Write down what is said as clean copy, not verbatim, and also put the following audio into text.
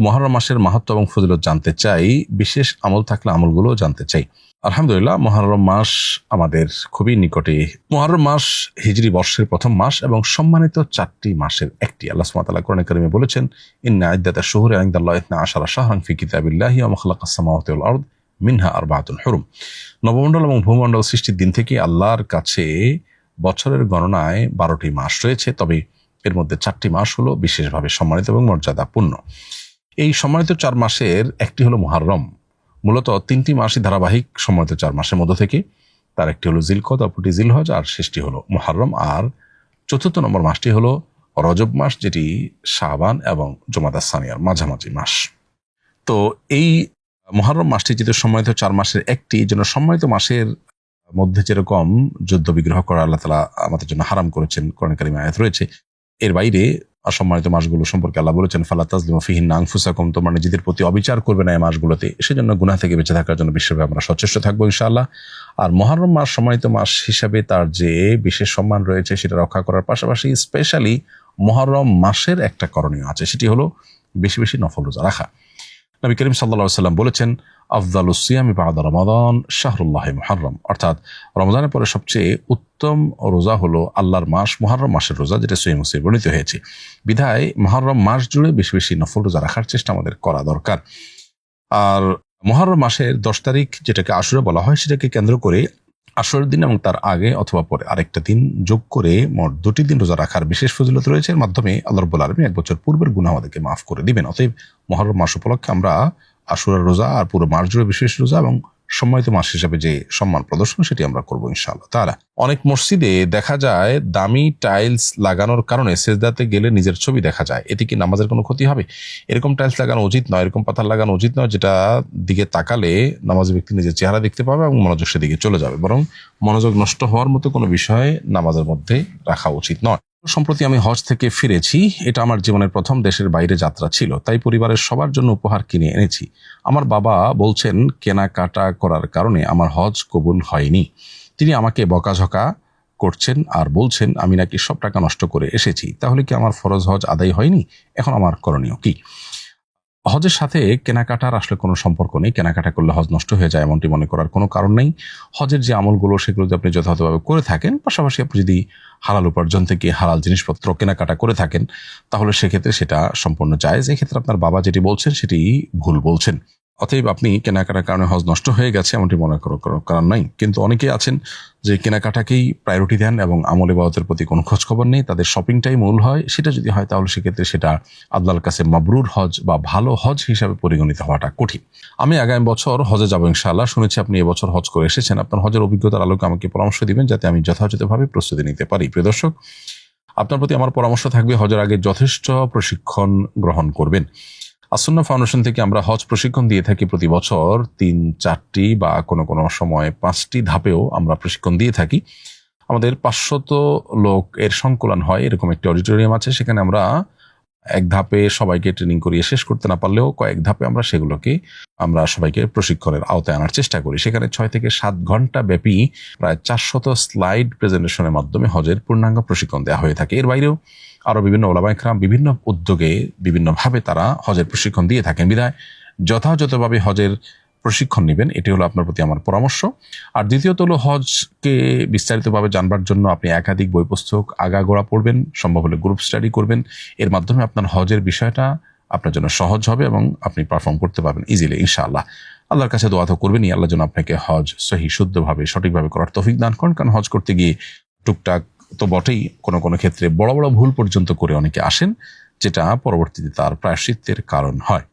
মুহররম মাসের মাহাত্ম্য এবং ফজিলত জানতে চাই, বিশেষ আমল থাকলে আমলগুলো জানতে চাই। আলহামদুলিল্লাহ, মুহররম মাস আমাদের খুবই নিকটে। মুহররম মাস হিজরি বর্ষের প্রথম মাস এবং সম্মানিত 4টি মাসের একটি। আল্লাহ সুবহানাহু ওয়া তাআলা কোরআনে কারিমে বলেছেন, ইন্না ইদ্দাতাশ শুহুরি ইনদাল্লাহি 12 শাহরান ফি কিতাবিল্লাহি ওয়া মা খালাকাস সামাওয়াতি ওয়াল আরদ মিনহা আরবাআতুন হুরুম। নবমণ্ডল এবং ভূমণ্ডল সৃষ্টির দিন থেকে আল্লাহর কাছে বছরের গণনায় 12টি মাস রয়েছে, তবে এর মধ্যে 4টি মাস হলো বিশেষভাবে সম্মানিত এবং মর্যাদাপূর্ণ। এই সম্মানিত 4 মাসের একটি হলো মুহররম। মূলত 3টি মাসই ধারাবাহিক সম্মানিত 4 মাসের মধ্য থেকে। তার একটি হলো জিলকদ, অপরটি জিলহজ, আর শেষটি হলো মুহররম। আর 4র্থ নম্বর মাসটি হলো রজব মাস, যেটি শাবান এবং জুমাদা সানিয়ার মাঝামাঝি মাস। তো এই মুহররম মাসটি যেহেতু সম্মানিত 4 মাসের একটি, জন্য সম্মানিত মাসের মধ্যে যেরকম যুদ্ধ বিগ্রহ করা আল্লাহ তাআলা আমাদের জন্য হারাম করেছেন, কোরআন কারিমে আয়াত রয়েছে। এর বাইরে অসম্মানিত মাসগুলো সম্পর্কে আল্লাহ বলেছেন, ফালা তাজলিমু ফিহিন্না আনফুসাকুম, তোমরা নিজেদের প্রতি অবিচার করবে না এই মাসগুলোতে। সেজন্য গুনাহ থেকে বেঁচে থাকার জন্য বিশেষভাবে আমরা সচেষ্ট থাকবো ইনশাআল্লাহ। আর মুহররম মাস সম্মানিত মাস হিসাবে তার যে বিশেষ সম্মান রয়েছে সেটা রক্ষা করার পাশাপাশি স্পেশালি মুহররম মাসের একটা করণীয় আছে, সেটি হলো বেশি বেশি নফল রোজা রাখা। নবী করিম সাল্লাল্লাহু আলাইহি ওয়াসাল্লাম বলেছেন, আফদালুস সিয়ামি বা'দা রমাদান শাহরুল্লাহি মুহররম, অর্থাৎ রমজানের পরে সবচেয়ে উত্তম রোজা হলো আল্লাহর মাস মুহররম মাসের রোজা, যেটা সহিহ মুসলিমে বর্ণিত হয়েছে। বিধায় মুহররম মাস জুড়ে বেশি বেশি নফল রোজা রাখার চেষ্টা আমাদের করা দরকার। আর মুহররম মাসের 10 তারিখ, যেটাকে আশুরা বলা হয়, সেটাকে কেন্দ্র করে আসরের দিন এবং তার আগে অথবা পরে আরেকটা দিন যোগ করে মোট 2টি দিন রোজা রাখার বিশেষ ফজিলত রয়েছে। এর মাধ্যমে আল্লাহ রাব্বুল আলামিন 1 বছর পূর্বের গুনাহ আমাদেরকে মাফ করে দিবেন। অতএব মুহররম মাস উপলক্ষে আমরা আশুরার রোজা আর পুরো মাস জুড়ে বিশেষ রোজা এবং সম্মানিত মাস হিসাবে যে সম্মান প্রদর্শন সেটি আমরা করবো ইনশাআল্লাহ তাআলা। অনেক মসজিদে দেখা যায় দামি টাইলস লাগানোর কারণে সেজদাতে গেলে নিজের ছবি দেখা যায়, এতে কি নামাজের কোনো ক্ষতি হবে? এরকম টাইলস লাগানো উচিত নয়, এরকম পাথর লাগানো উচিত নয়, যেটা দিকে তাকালে নামাজি ব্যক্তি নিজের চেহারা দেখতে পাবে এবং মনোযোগ সেদিকে চলে যাবে। বরং মনোযোগ নষ্ট হওয়ার মতো কোনো বিষয় নামাজের মধ্যে রাখা উচিত নয়। সম্প্রতি আমি হজ থেকে ফিরেছি। এটা আমার জীবনের প্রথম দেশের বাইরে যাত্রা ছিল, তাই পরিবারের সবার জন্য উপহার কিনে এনেছি। আমার বাবা বলছেন কেনাকাটা করার কারণে আমার হজ কবুল হয়নি। তিনি আমাকে বকাঝকা করছেন আর বলছেন আমি নাকি সব টাকা নষ্ট করে এসেছি। তাহলে কি আমার ফরজ হজ আদায় হয়নি? এখন আমার করণীয় কি? হজের সাথে কেনাকাটার আসলে কোনো সম্পর্ক নেই। কেনাকাটা করলে হজ নষ্ট হয়ে যায় এমনটি মনে করার কোনো কারণ নেই। হজের যে আমলগুলো সেগুলো যদি আপনি যথাযথভাবে করে থাকেন, পাশাপাশি আপনি যদি হালাল উপার্জন থেকে হালাল জিনিসপত্র কেনাকাটা করে থাকেন, তাহলে সেক্ষেত্রে সেটা সম্পূর্ণ জায়েজ। এক্ষেত্রে আপনার বাবা যেটি বলছেন সেটি ভুল বলছেন। অতএব আপনি কেনাকাটার কারণে হজ নষ্ট হয়ে গেছে এমনটি মনে করার কোনো কারণ নাই। কিন্তু অনেকেই আছেন যে কেনাকাটাকেই প্রায়োরিটি দেন এবং আমল ইবাদতের প্রতি কোনো খোঁজখবর নেই, তাদের শপিংটাই মূল হয়। সেটা যদি হয় তাহলে সেক্ষেত্রে সেটা আল্লাহর কাছে মাবরুর হজ বা ভালো হজ হিসাবে পরিগণিত হওয়াটা কঠিন। আমি আগামী বছর হজে যাবো ইনশাআল্লাহ। শুনেছি আপনি এবছর হজ করে এসেছেন, আপনার হজের অভিজ্ঞতার আলোকে আমাকে পরামর্শ দিবেন যাতে আমি যথাযথভাবে প্রস্তুতি নিতে পারি। প্রিয় দর্শক, আপনার প্রতি আমার পরামর্শ থাকবে হজের আগে যথেষ্ট প্রশিক্ষণ গ্রহণ করবেন। আসুন্নাহ ফাউন্ডেশন থেকে আমরা হজ প্রশিক্ষণ দিয়ে থাকি প্রতি বছর 3-4টি বা কোনো কোনো সময় 5টি ধাপেও আমরা প্রশিক্ষণ দিয়ে থাকি। আমাদের 500 লোক এর সংকলন হয়, এরকম একটি অডিটোরিয়াম আছে। সেখানে আমরা এক ধাপে সবাইকে ট্রেনিং করিয়ে শেষ করতে না পারলেও কয়েক ধাপে আমরা সবাইকে প্রশিক্ষণের আওতায় আনার চেষ্টা করি। সেখানে 6 থেকে 7 ঘন্টা ব্যাপী প্রায় 400 স্লাইড প্রেজেন্টেশনের মাধ্যমে হজের পূর্ণাঙ্গ প্রশিক্ষণ দেওয়া হয়ে থাকে। এর বাইরেও আরো বিভিন্ন ওলামা ইকরাম বিভিন্ন উদ্যোগে বিভিন্নভাবে তারা হজের প্রশিক্ষণ দিয়ে থাকেন। বিধায় যথাযথভাবে হজের প্রশিক্ষণ নেবেন, এটি হলো আপনার প্রতি আমার পরামর্শ। আর দ্বিতীয়ত হলো হজকে বিস্তারিতভাবে জানবার জন্য আপনি একাধিক বই পুস্তক আগাগোড়া পড়বেন, সম্ভব হলে গ্রুপ স্টাডি করবেন। এর মাধ্যমে আপনার হজের বিষয়টা আপনার জন্য সহজ হবে এবং আপনি পারফর্ম করতে পারবেন ইজিলি ইনশাআল্লাহ। আল্লাহর কাছে দোয়া তো করবেনই, আল্লাহ যেন আপনাকে হজ সহি শুদ্ধভাবে সঠিকভাবে করার তৌফিক দান করেন। কারণ হজ করতে গিয়ে টুকটাক তো বটেই, কোনো কোনো ক্ষেত্রে বড় বড় ভুল পর্যন্ত করে অনেকে আসেন, যেটা পরবর্তীতে তার প্রায়শ্চিত্তের কারণ হয়।